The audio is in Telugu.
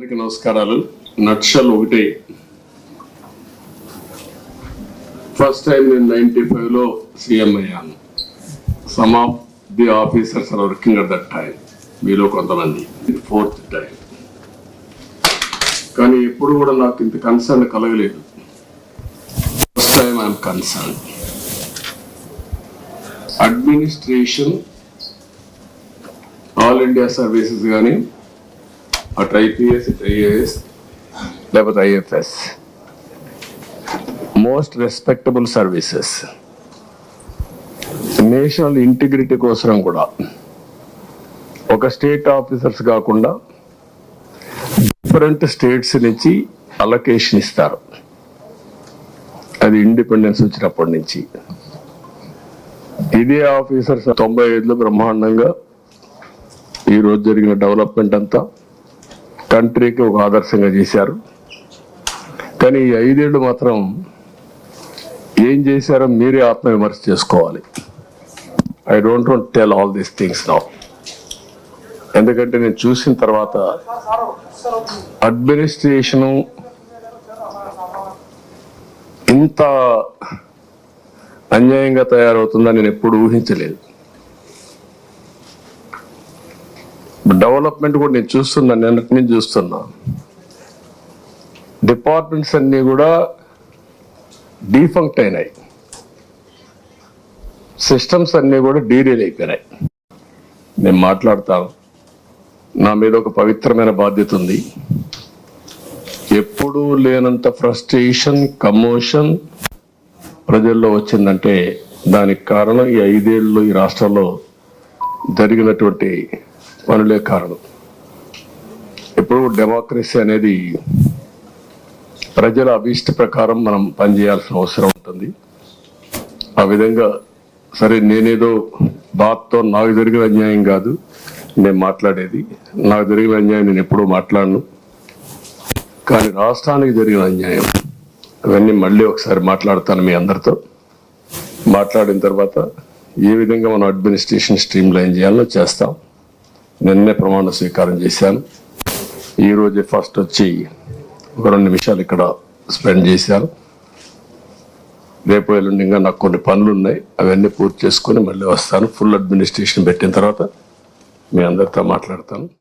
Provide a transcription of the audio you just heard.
అందరికీ నమస్కారాలు. నక్షల్ ఒకటి ఫస్ట్ టైం నేను 95లో సీఎం అయ్యాను. Some of the officers are working at that time. మీలో కొంతమంది 4th టైం. కానీ ఎప్పుడు కూడా నాకు ఇంత కన్సర్న్ కలగలేదు. First time I'm concern. Administration all India services కానీ అటు ఐపీఎస్ ఇటు ఐఏఎస్ లేకపోతే IFS most respectable services national integrity కోసం కూడా ఒక స్టేట్ ఆఫీసర్స్ కాకుండా డిఫరెంట్ స్టేట్స్ నుంచి అలొకేషన్ ఇస్తారు. అది ఇండిపెండెన్స్ వచ్చినప్పటి నుంచి. ఇదే ఆఫీసర్స్ 95లో బ్రహ్మాండంగా ఈరోజు జరిగిన డెవలప్మెంట్ అంతా కంట్రీకి ఒక ఆదర్శంగా చేశారు. కానీ ఈ 5 ఏళ్ళు మాత్రం ఏం చేశారో మీరే ఆత్మవిమర్శ చేసుకోవాలి. I don't want tell all these things now. ఎందుకంటే నేను చూసిన తర్వాత అడ్మినిస్ట్రేషను ఇంత అన్యాయంగా తయారవుతుందని నేను ఎప్పుడు ఊహించలేదు. డెవలప్మెంట్ కూడా నేను చూస్తున్నా, నిన్నటి నుంచి చూస్తున్నా. డిపార్ట్మెంట్స్ అన్ని కూడా డీఫంక్ట్ అయినాయి, సిస్టమ్స్ అన్ని కూడా డీరేల్ అయిపోయినాయి. నేను మాట్లాడతాను, నా మీద ఒక పవిత్రమైన బాధ్యత ఉంది. ఎప్పుడూ లేనంత ఫ్రస్ట్రేషన్, కమోషన్ ప్రజల్లో వచ్చిందంటే దానికి కారణం ఈ 5 ఏళ్ళు ఈ రాష్ట్రంలో జరిగినటువంటి పనులే కారణం. ఇప్పుడు డెమోక్రసీ అనేది ప్రజల అభీష్ట ప్రకారం మనం పనిచేయాల్సిన అవసరం ఉంటుంది. ఆ విధంగా సరే, నేనేదో బాధతో నాకు జరిగిన అన్యాయం కాదు నేను మాట్లాడేది. నాకు జరిగిన అన్యాయం నేను ఎప్పుడూ మాట్లాడను. కానీ రాష్ట్రానికి జరిగిన అన్యాయం అవన్నీ మళ్ళీ ఒకసారి మాట్లాడతాను మీ అందరితో. మాట్లాడిన తర్వాత ఏ విధంగా మనం అడ్మినిస్ట్రేషన్ స్ట్రీమ్ లైన్ చేయాలో చేస్తాం. నిన్నే ప్రమాణ స్వీకారం చేశాను. ఈరోజు ఫస్ట్ వచ్చి ఒక 2 నిమిషాలు ఇక్కడ స్పెండ్ చేశాను. రేపు ఎల్లుండి ఇంకా నాకు కొన్ని పనులు ఉన్నాయి, అవన్నీ పూర్తి చేసుకొని మళ్ళీ వస్తాను. ఫుల్ అడ్మినిస్ట్రేషన్ పెట్టిన తర్వాత మీ అందరితో మాట్లాడతాను.